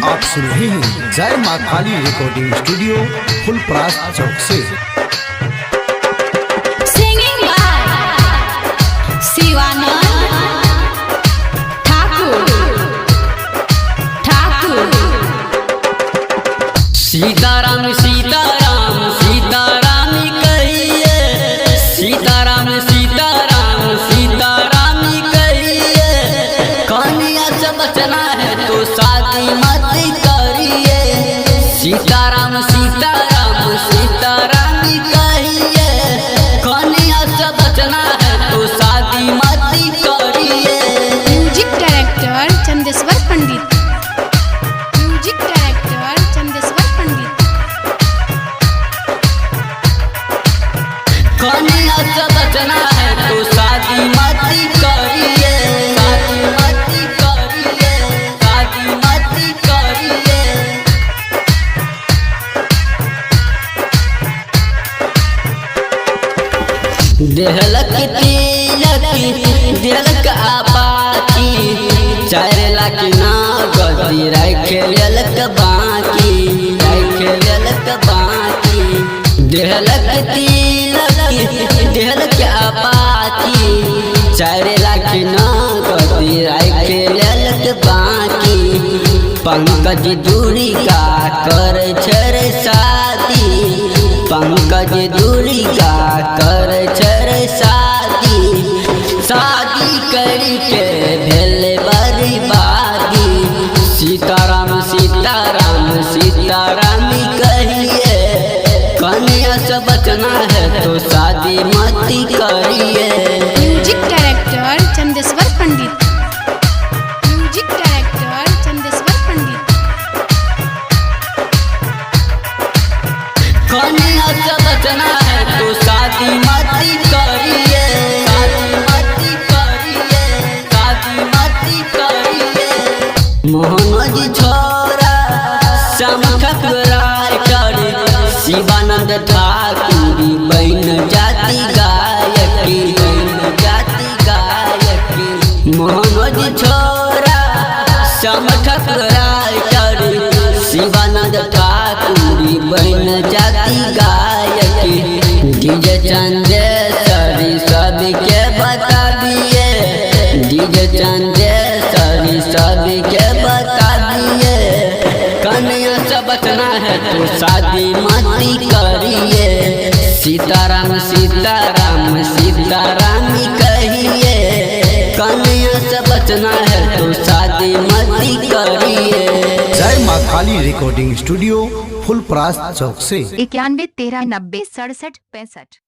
आप सुन रहे हैं जय माँ काली रिकॉर्डिंग स्टूडियो फुलपरास चौक से। सिंगिंग बाय शिवानंद ठाकुर। सीताराम सीताराम सीताराम कहिए, सीताराम सीताराम सीताराम कहिए। कन्या से बचना है तो शादी मत करिए। सीताराम सीताराम सीताराम कहिए। कन्या से बचना है तो शादी मत करिए। म्यूजिक डायरेक्टर चंदेश्वर पंडित। म्यूजिक डायरेक्टर चंदेश्वर पंडित। कन्या से बचना है तो शादी मत करिए। शादी मत करिए, शादी मत करिए। देहलक तिलक देहलक आपाती, 4 लाख ना गदी रख लेलक बाकी, रख लेलक बाकी। देहलक तिलक देहलक आपाती, 4 लाख ना गदी रख लेलक बाकी। पंकज दूरी का कर छर शादी, पंकज दूरी का कर छर शादी। शादी करके भेल बर्बादी। सीताराम सीताराम सीताराम कहिए। कन्या से बचना है तो शादी मत करिए। म्यूजिक डायरेक्टर चंदेश्वर पंडित। म्यूजिक डायरेक्टर चंदेश्वर पंडित। कन्या से बचना है तो शादी मत करिए। शादी मत करिए, शादी मत करिए। मोहनज छोरा श्याम ठकुराय कर, शिवानंद ठाकुर बन जाति गायकी, बन जाति गायकी। मोहनज छोरा श्याम ठकुराय कर, शिवानंद ठाकुर बन जाति गायकी। डीजे चंदेश्वरी सबके बता दिए। डीजे चंदेश्वरी सबके बता दिए। कन्या से बचना है तो शादी मत करिए। सीताराम सीताराम सीताराम कहिए। कन्या से बचना है तो शादी मत करिए। जय माँ काली रिकॉर्डिंग स्टूडियो फुलपरास चौक से। 91 13 90 67 65।